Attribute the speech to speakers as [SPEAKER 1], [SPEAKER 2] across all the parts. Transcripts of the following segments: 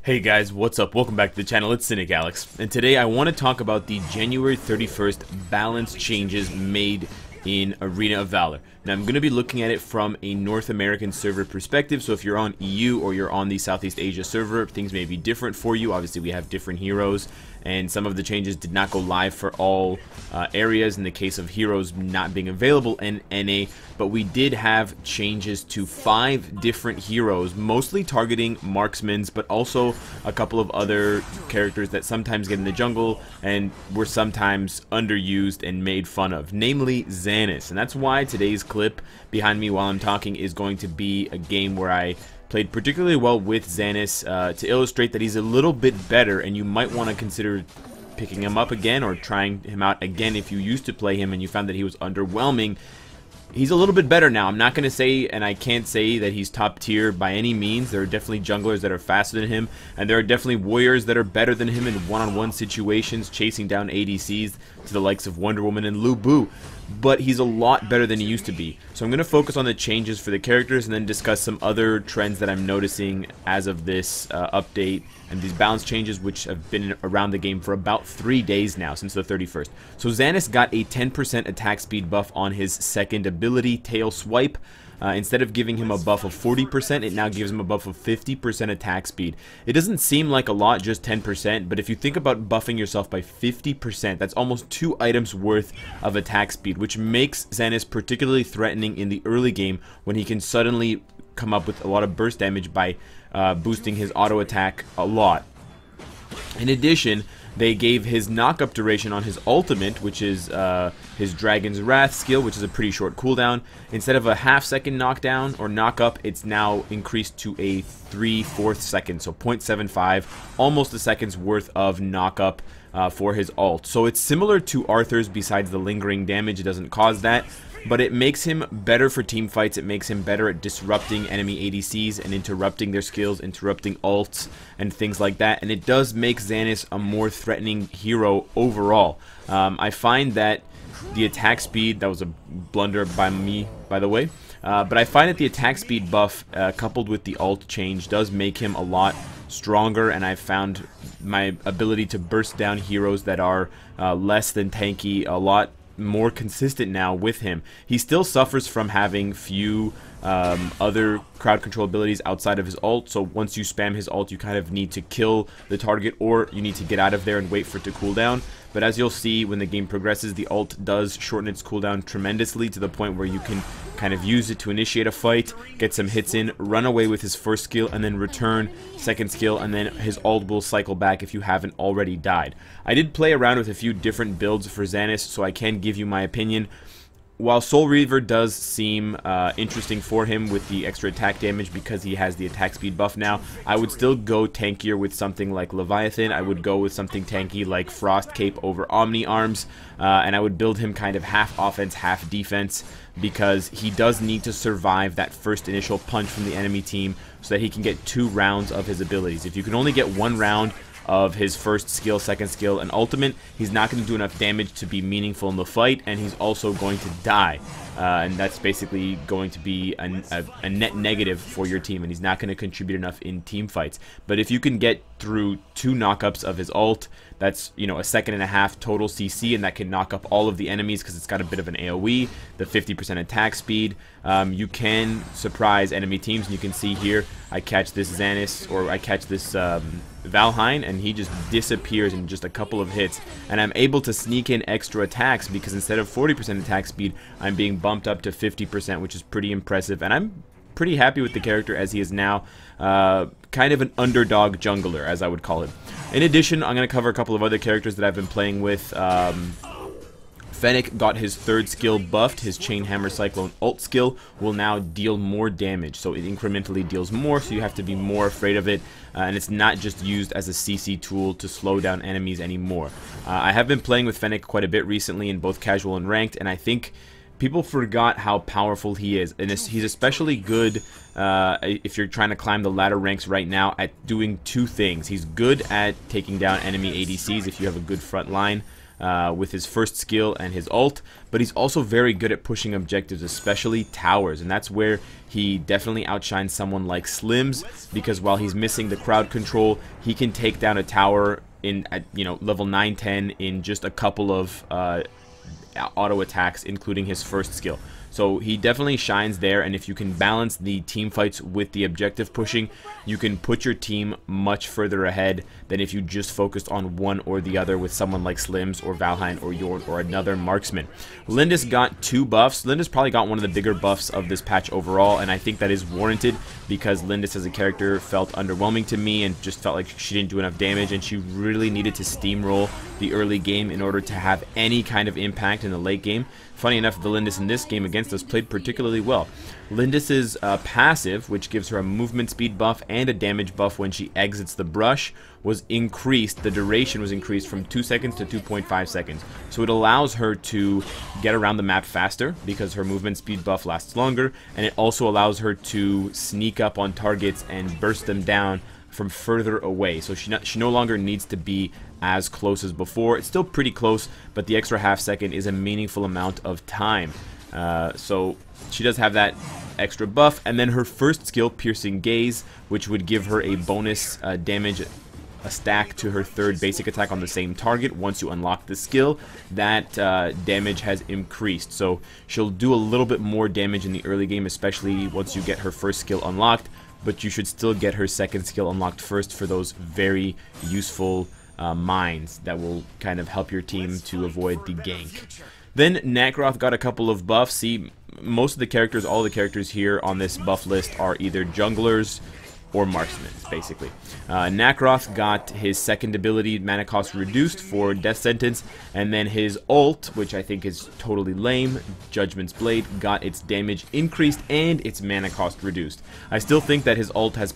[SPEAKER 1] Hey guys, what's up? Welcome back to the channel. It's Cynicalex, and today I want to talk about the January 31st balance changes made in Arena of Valor. Now I'm going to be looking at it from a North American server perspective, so if you're on EU or you're on the Southeast Asia server, things may be different for you. Obviously we have different heroes, and some of the changes did not go live for all areas in the case of heroes not being available in NA, but we did have changes to 5 different heroes, mostly targeting marksmen, but also a couple of other characters that sometimes get in the jungle and were sometimes underused and made fun of, namely Xanis. And that's why today's clip behind me while I'm talking is going to be a game where I played particularly well with Xanis to illustrate that he's a little bit better, and you might want to consider picking him up again or trying him out again if you used to play him and you found that he was underwhelming. He's a little bit better now. I'm not going to say, and I can't say that he's top tier by any means. There are definitely junglers that are faster than him, and there are definitely warriors that are better than him in one-on-one situations, chasing down ADCs to the likes of Wonder Woman and Lu Bu. But he's a lot better than he used to be. So I'm going to focus on the changes for the characters and then discuss some other trends that I'm noticing as of this update and these balance changes, which have been around the game for about 3 days now, since the 31st. So Xanis got a 10% attack speed buff on his second ability, Tail Swipe. Instead of giving him a buff of 40%, it now gives him a buff of 50% attack speed. It doesn't seem like a lot, just 10%, but if you think about buffing yourself by 50%, that's almost 2 items worth of attack speed, which makes Xanis particularly threatening in the early game when he can suddenly come up with a lot of burst damage by boosting his auto attack a lot. In addition, they gave his knock-up duration on his ultimate, which is his Dragon's Wrath skill, which is a pretty short cooldown. Instead of a half-second knockdown or knock-up, it's now increased to a 3/4 second, so 0.75, almost a second's worth of knock-up for his ult. So it's similar to Arthur's, besides the lingering damage, it doesn't cause that. But it makes him better for team fights. It makes him better at disrupting enemy ADCs and interrupting their skills, interrupting ults and things like that. And it does make Xanis a more threatening hero overall. I find that the attack speed, that was a blunder by me, by the way, but I find that the attack speed buff coupled with the ult change does make him a lot stronger, and I've found my ability to burst down heroes that are less than tanky a lot more consistent now with him. He still suffers from having few other crowd control abilities outside of his ult, so once you spam his ult you kind of need to kill the target or you need to get out of there and wait for it to cool down. But as you'll see when the game progresses, the ult does shorten its cooldown tremendously to the point where you can kind of use it to initiate a fight, get some hits in, run away with his first skill, and then return second skill, and then his ult will cycle back if you haven't already died. I did play around with a few different builds for Xanis, so I can give you my opinion. While Soul Reaver does seem interesting for him with the extra attack damage because he has the attack speed buff now, I would still go tankier with something like Leviathan. I would go with something tanky like Frost Cape over Omni Arms, and I would build him kind of half offense, half defense, because he does need to survive that first initial punch from the enemy team so that he can get 2 rounds of his abilities. If you can only get 1 round of his first skill, second skill, and ultimate, he's not going to do enough damage to be meaningful in the fight, and he's also going to die. And that's basically going to be a net negative for your team, and he's not going to contribute enough in team fights. But if you can get through 2 knockups of his ult, that's, you know, a second and a half total CC, and that can knock up all of the enemies because it's got a bit of an AoE, the 50% attack speed. You can surprise enemy teams, and you can see here, I catch this Xanis, or I catch this Valhein, and he just disappears in just a couple of hits, and I'm able to sneak in extra attacks because instead of 40% attack speed, I'm being bumped up to 50%, which is pretty impressive, and I'm pretty happy with the character as he is now kind of an underdog jungler, as I would call it. In addition, I'm going to cover a couple of other characters that I've been playing with. Fennec got his 3rd skill buffed. His Chain Hammer Cyclone ult skill will now deal more damage, so it incrementally deals more, so you have to be more afraid of it, and it's not just used as a CC tool to slow down enemies anymore. I have been playing with Fennec quite a bit recently in both casual and ranked, and I think people forgot how powerful he is, and he's especially good if you're trying to climb the ladder ranks right now at doing 2 things. He's good at taking down enemy ADCs if you have a good front line, with his first skill and his ult, but he's also very good at pushing objectives, especially towers, and that's where he definitely outshines someone like Slims, because while he's missing the crowd control, he can take down a tower at level 9-10 in just a couple of auto attacks, including his first skill. So he definitely shines there, and if you can balance the team fights with the objective pushing, you can put your team much further ahead than if you just focused on one or the other with someone like Slims or Valhein or Yorn or another marksman. Lindis got 2 buffs. Lindis probably got one of the bigger buffs of this patch overall, and I think that is warranted because Lindis as a character felt underwhelming to me and just felt like she didn't do enough damage, and she really needed to steamroll the early game in order to have any kind of impact in the late game. Funny enough, the Lindis in this game against us played particularly well. Lindis's passive, which gives her a movement speed buff and a damage buff when she exits the brush, was increased. The duration was increased from 2 seconds to 2.5 seconds. So it allows her to get around the map faster because her movement speed buff lasts longer, and it also allows her to sneak up on targets and burst them down from further away. So she no longer needs to be as close as before. It's still pretty close, but the extra half second is a meaningful amount of time. So she does have that extra buff, and then her first skill, Piercing Gaze, which would give her a bonus damage, a stack to her third basic attack on the same target. Once you unlock the skill, that damage has increased, so she'll do a little bit more damage in the early game, especially once you get her first skill unlocked, but you should still get her second skill unlocked first for those very useful mines that will kind of help your team to avoid the gank. Then Nacroth got a couple of buffs. See, most of the characters, all the characters here on this buff list are either junglers or marksmen, basically. Nacroth got his second ability, mana cost reduced for Death Sentence, and then his ult, which I think is totally lame, Judgment's Blade, got its damage increased and its mana cost reduced. I still think that his ult has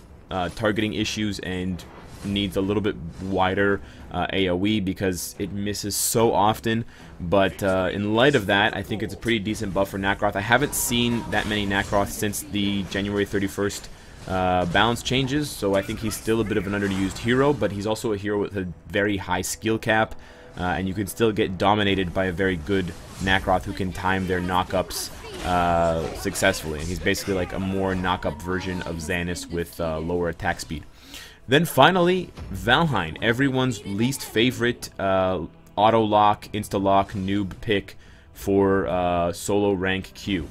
[SPEAKER 1] targeting issues and needs a little bit wider AoE because it misses so often, but in light of that, I think it's a pretty decent buff for Nacroth. I haven't seen that many Nacroth since the January 31st balance changes, so I think he's still a bit of an underused hero, but he's also a hero with a very high skill cap, and you can still get dominated by a very good Nacroth who can time their knockups successfully, and he's basically like a more knock-up version of Xanis with lower attack speed. Then finally, Valhein, everyone's least favorite auto-lock, insta-lock noob pick for solo rank Q.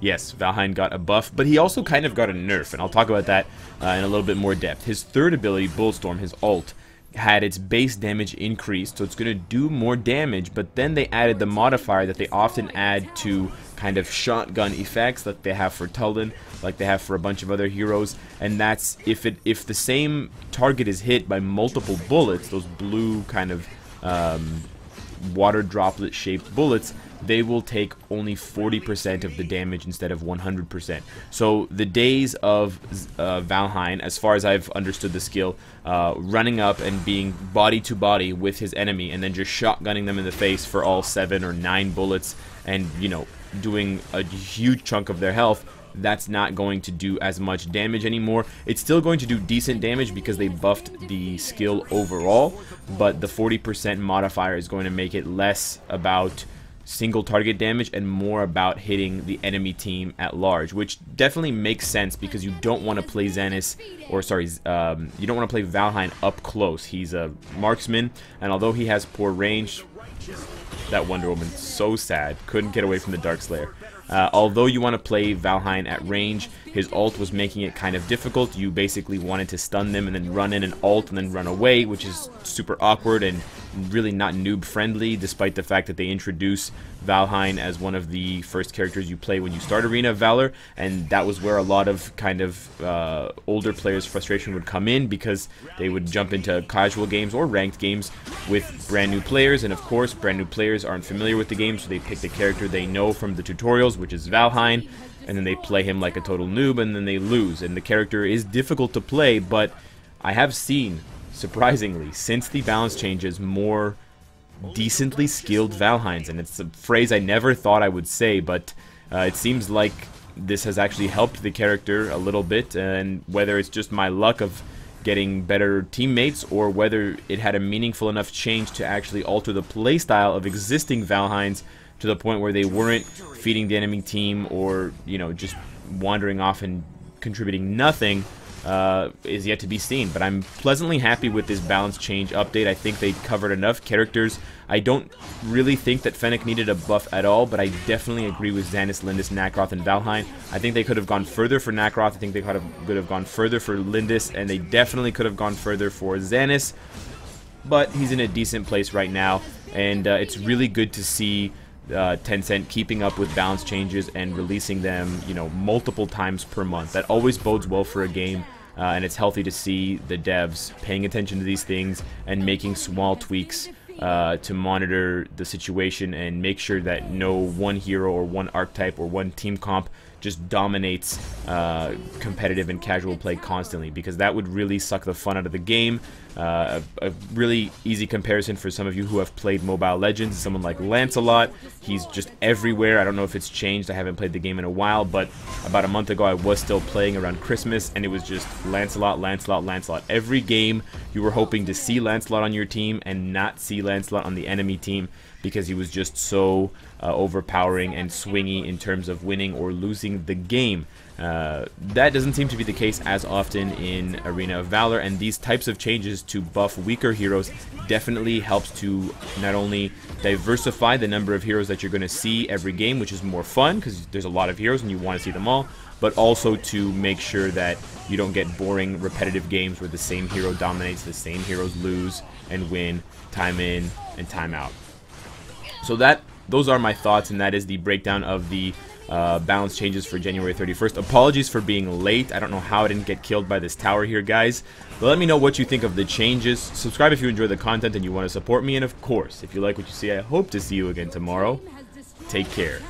[SPEAKER 1] Yes, Valhein got a buff, but he also kind of got a nerf, and I'll talk about that in a little bit more depth. His third ability, Bullstorm, his ult, had its base damage increased, so it's going to do more damage, but then they added the modifier that they often add to kind of shotgun effects that they have for Tulden, like they have for a bunch of other heroes, and that's if the same target is hit by multiple bullets, those blue kind of water droplet shaped bullets, they will take only 40% of the damage instead of 100%. So the days of Valhein, as far as I've understood the skill, running up and being body to body with his enemy and then just shotgunning them in the face for all 7 or 9 bullets and, you know, doing a huge chunk of their health, that's not going to do as much damage anymore. It's still going to do decent damage because they buffed the skill overall, but the 40% modifier is going to make it less about single target damage and more about hitting the enemy team at large, which definitely makes sense because you don't want to play Xanis, or sorry, you don't want to play Valhein up close. He's a marksman, and although he has poor range, that Wonder Woman, so sad, couldn't get away from the Darkslayer. Although you want to play Valhein at range, his ult was making it kind of difficult. You basically wanted to stun them and then run in an ult and then run away, which is super awkward and really not noob friendly, despite the fact that they introduce Valhein as one of the first characters you play when you start Arena of Valor, and that was where a lot of kind of older players' frustration would come in, because they would jump into casual games or ranked games with brand new players, and of course brand new players aren't familiar with the game, so they pick the character they know from the tutorials, which is Valhein, and then they play him like a total noob, and then they lose, and the character is difficult to play. But I have seen, surprisingly, since the balance changes, more decently skilled Valheins, and it's a phrase I never thought I would say, but it seems like this has actually helped the character a little bit, and whether it's just my luck of getting better teammates, or whether it had a meaningful enough change to actually alter the playstyle of existing Valheins to the point where they weren't feeding the enemy team, or, you know, just wandering off and contributing nothing, is yet to be seen. But I'm pleasantly happy with this balance change update. I think they covered enough characters. I don't really think that Fennec needed a buff at all, but I definitely agree with Xanis, Lindis, Nacroth, and Valhein. I think they could have gone further for Nacroth. I think they could have gone further for Lindis, and they definitely could have gone further for Xanis. But he's in a decent place right now, and it's really good to see Tencent keeping up with balance changes and releasing them, you know, multiple times per month. That always bodes well for a game, and it's healthy to see the devs paying attention to these things and making small tweaks to monitor the situation and make sure that no one hero or one archetype or one team comp just dominates competitive and casual play constantly, because that would really suck the fun out of the game. A really easy comparison for some of you who have played Mobile Legends, someone like Lancelot. He's just everywhere. I don't know if it's changed. I haven't played the game in a while, but about a month ago I was still playing around Christmas, and it was just Lancelot, Lancelot, Lancelot. Every game you were hoping to see Lancelot on your team and not see Lancelot on the enemy team, because he was just so overpowering and swingy in terms of winning or losing the game. That doesn't seem to be the case as often in Arena of Valor, and these types of changes to buff weaker heroes definitely helps to not only diversify the number of heroes that you're going to see every game, which is more fun because there's a lot of heroes and you want to see them all, but also to make sure that you don't get boring, repetitive games where the same hero dominates, the same heroes lose and win time in and time out. So those are my thoughts, and that is the breakdown of the balance changes for January 31st. Apologies for being late. I don't know how I didn't get killed by this tower here, guys. But let me know what you think of the changes. Subscribe if you enjoy the content and you want to support me. And of course, if you like what you see, I hope to see you again tomorrow. Take care.